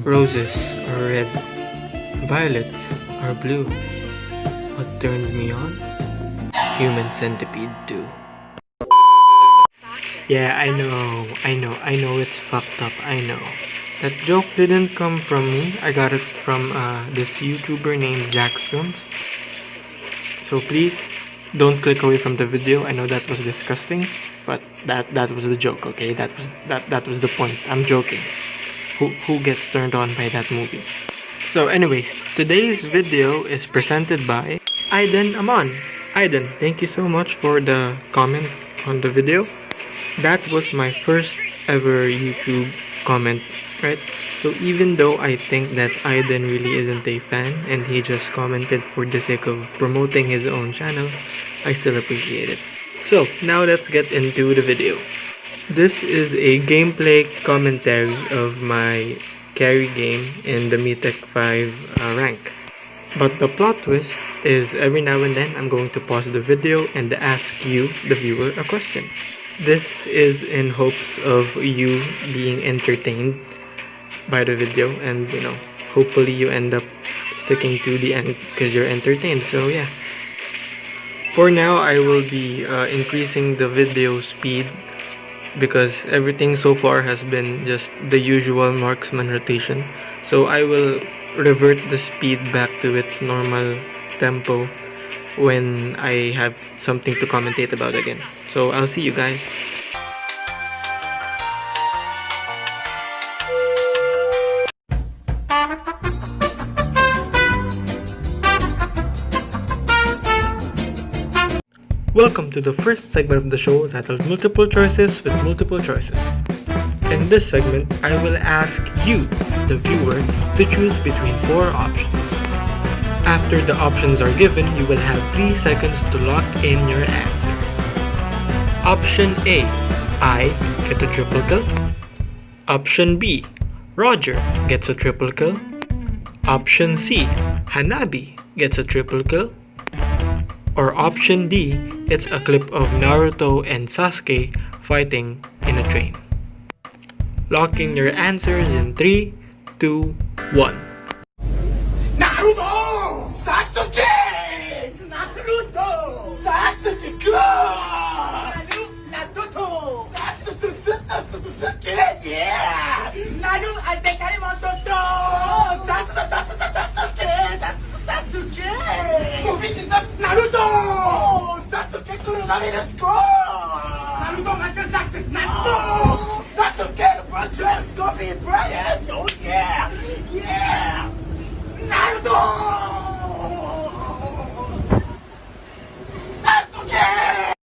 Roses are red, violets are blue. What turns me on? Human centipede too. Yeah, I know it's fucked up, I know. That joke didn't come from me. I got it from this YouTuber named Jackstrums. So please don't click away from the video. I know that was disgusting, but that was the joke, okay? That was the point. I'm joking. Who gets turned on by that movie? So anyways, today's video is presented by Aiden Amon. Aiden, thank you so much for the comment on the video. That was my first ever YouTube comment, right? So even though I think that Aiden really isn't a fan and he just commented for the sake of promoting his own channel, I still appreciate it. So now let's get into the video. This is a gameplay commentary of my Karrie game in the Mythic 5 rank. But the plot twist is every now and then I'm going to pause the video and ask you, the viewer, a question. This is in hopes of you being entertained by the video and hopefully you end up sticking to the end because you're entertained. So yeah. For now, I will be increasing the video speed because everything so far has been just the usual marksman rotation. So I will revert the speed back to its normal tempo when I have something to commentate about again. So I'll see you guys. Welcome to the first segment of the show titled Multiple Choices with Multiple Choices. In this segment, I will ask you, the viewer, to choose between 4 options. After the options are given, you will have 3 seconds to lock in your answer. Option A, I get a triple kill. Option B, Roger gets a triple kill. Option C, Hanabi gets a triple kill. Or option D, it's a clip of Naruto and Sasuke fighting in a train. Locking your answers in 3, 2, 1. Naruto! Sasuke! Naruto! Sasuke-kun! Naruto! Sasuke! Yeah! Naruto! I think I want to throw! Sasuke! Sasuke! Moving is up Naruto! Sasuke Kuronabe, let's go! Naruto Michael Jackson! Naruto! Sasuke the Brothers! Scorpion Brothers! Oh yeah! Yeah! Naruto! Sasuke!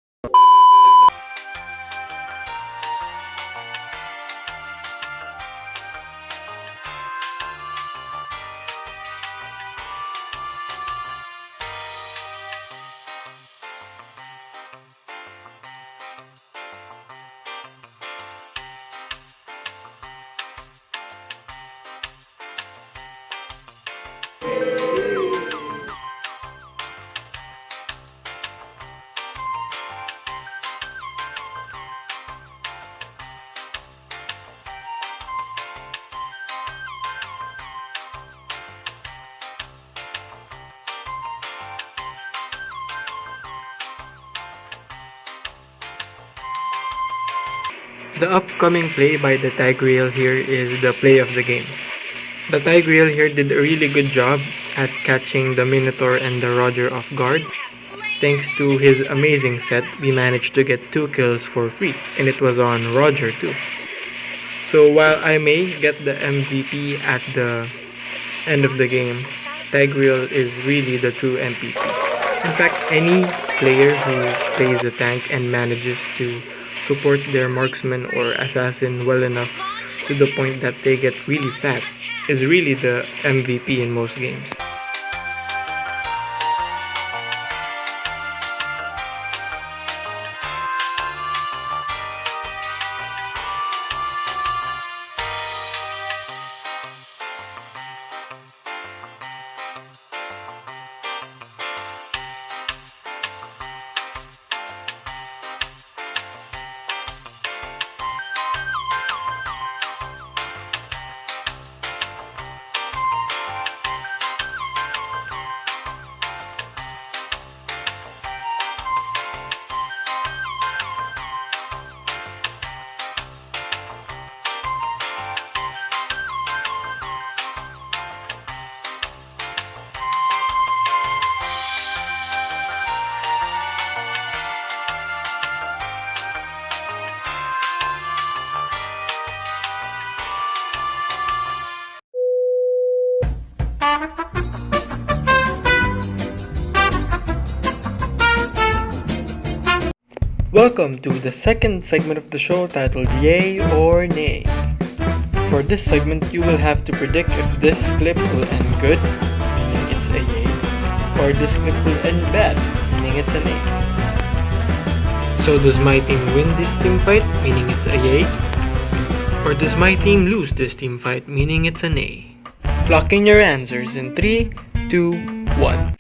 The upcoming play by the Tigreal here is the play of the game. The Tigreal here did a really good job at catching the Minotaur and the Roger off guard. Thanks to his amazing set, we managed to get 2 kills for free, and it was on Roger too. So while I may get the MVP at the end of the game, Tigreal is really the true MVP. In fact, any player who plays a tank and manages to support their marksman or assassin well enough to the point that they get really fat is really the MVP in most games. Welcome to the second segment of the show titled Yay or Nay. For this segment, you will have to predict if this clip will end good, meaning it's a yay, or this clip will end bad, meaning it's a nay. So does my team win this team fight, meaning it's a yay? Or does my team lose this team fight, meaning it's a nay? Lock in your answers in 3, 2, 1.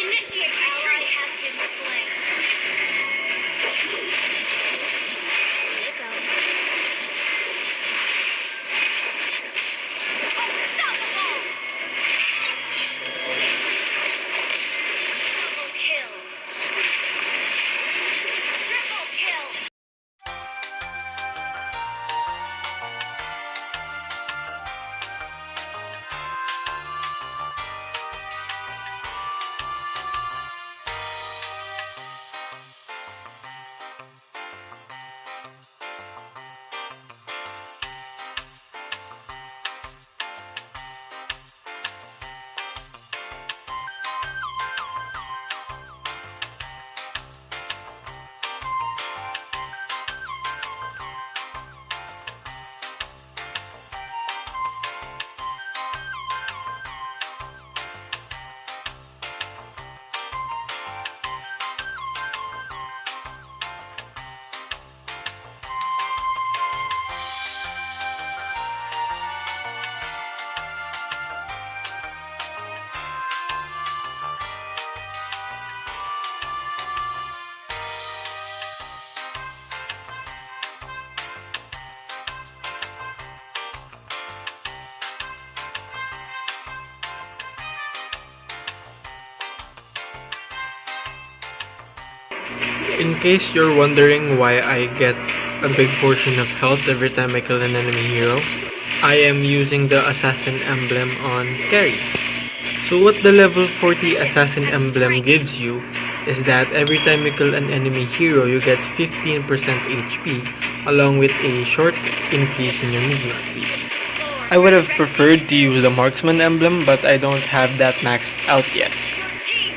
Initiate retreat has been slain. Here you go. Unstoppable! Double kill. Triple kill. In case you're wondering why I get a big portion of health every time I kill an enemy hero, I am using the Assassin emblem on Karrie. So what the level 40 Assassin emblem gives you is that every time you kill an enemy hero, you get 15% HP along with a short increase in your movement speed. I would have preferred to use the Marksman emblem, but I don't have that maxed out yet.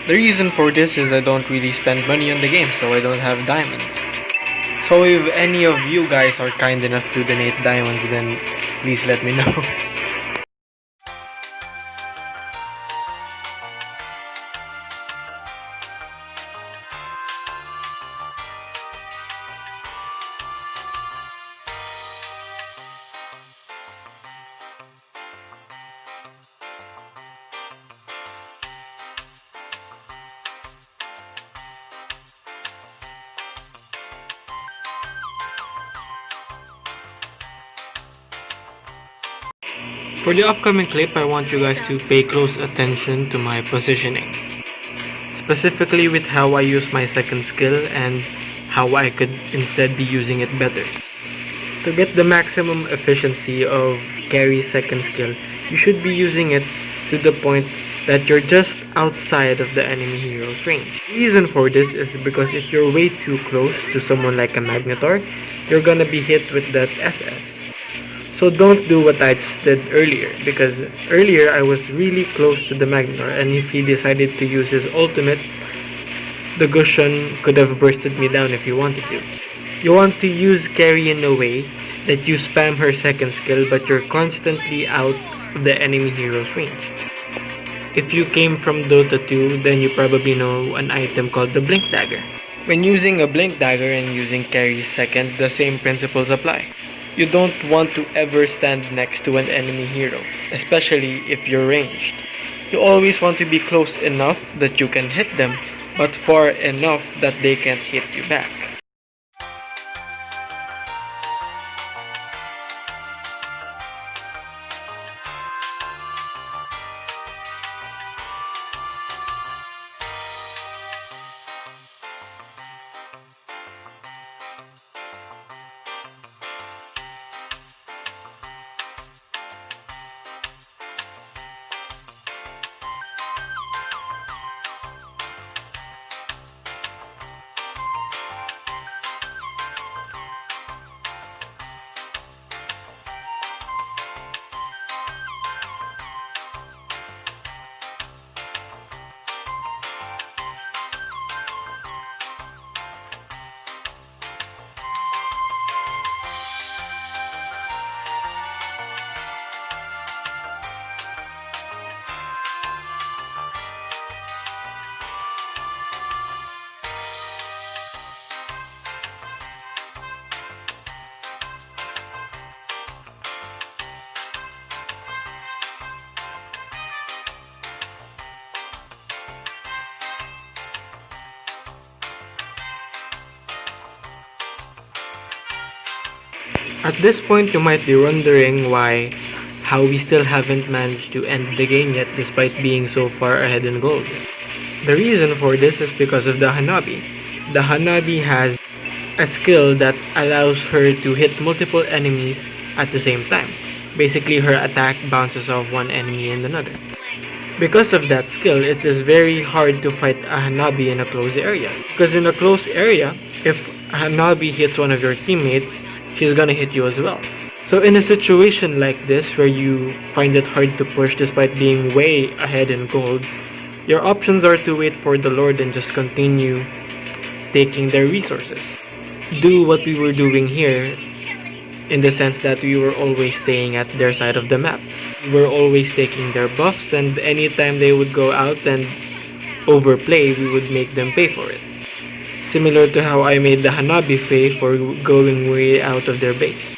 The reason for this is I don't really spend money on the game, so I don't have diamonds. So if any of you guys are kind enough to donate diamonds, then please let me know. For the upcoming clip, I want you guys to pay close attention to my positioning. Specifically with how I use my second skill and how I could instead be using it better. To get the maximum efficiency of Karrie's second skill, you should be using it to the point that you're just outside of the enemy hero's range. The reason for this is because if you're way too close to someone like a Magnetar, you're gonna be hit with that SS. So don't do what I just did earlier, because earlier I was really close to the Magnetar, and if he decided to use his ultimate, the Gushan could have bursted me down if he wanted to. You want to use Karrie in a way that you spam her second skill but you're constantly out of the enemy hero's range. If you came from Dota 2, then you probably know an item called the Blink Dagger. When using a Blink Dagger and using Karrie's second, the same principles apply. You don't want to ever stand next to an enemy hero, especially if you're ranged. You always want to be close enough that you can hit them, but far enough that they can't hit you back. At this point, you might be wondering how we still haven't managed to end the game yet despite being so far ahead in gold. The reason for this is because of the Hanabi. The Hanabi has a skill that allows her to hit multiple enemies at the same time. Basically, her attack bounces off one enemy and another. Because of that skill, it is very hard to fight a Hanabi in a close area. Because in a close area, if a Hanabi hits one of your teammates, she's gonna hit you as well. So in a situation like this, where you find it hard to push despite being way ahead in gold, your options are to wait for the Lord and just continue taking their resources. Do what we were doing here, in the sense that we were always staying at their side of the map. We were always taking their buffs, and anytime they would go out and overplay, we would make them pay for it. Similar to how I made the Hanabi pay for going way out of their base.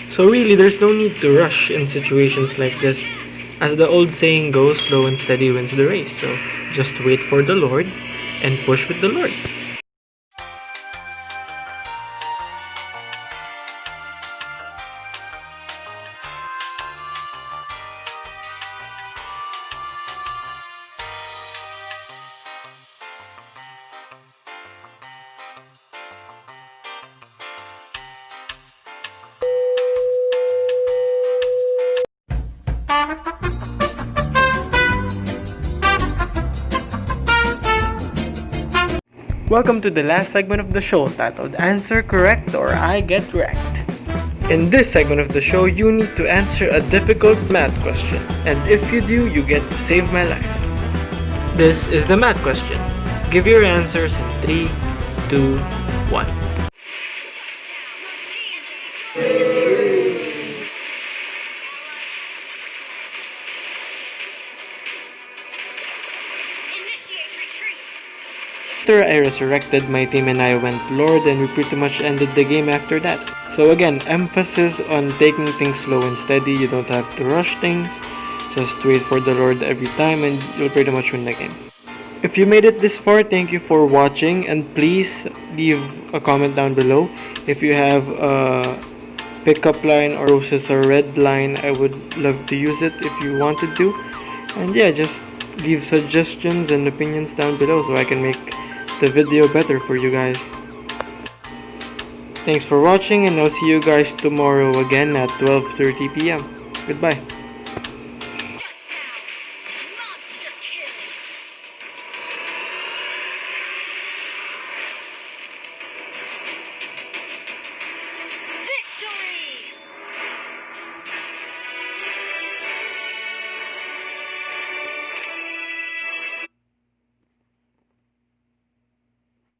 So really, there's no need to rush in situations like this. As the old saying goes, slow and steady wins the race. So just wait for the Lord and push with the Lord. Welcome to the last segment of the show titled Answer Correct or I Get Wrecked. In this segment of the show, you need to answer a difficult math question, and if you do, you get to save my life. This is the math question. Give your answers in 3, 2, 1. After I resurrected, my team and I went Lord, and we pretty much ended the game after that. So again, emphasis on taking things slow and steady. You don't have to rush things. Just wait for the Lord every time and you'll pretty much win the game. If you made it this far, thank you for watching, and please leave a comment down below. If you have a pickup line or roses or red line, I would love to use it if you wanted to. And yeah, just leave suggestions and opinions down below so I can make the video better for you guys. Thanks for watching, and I'll see you guys tomorrow again at 12:30 p.m. Goodbye.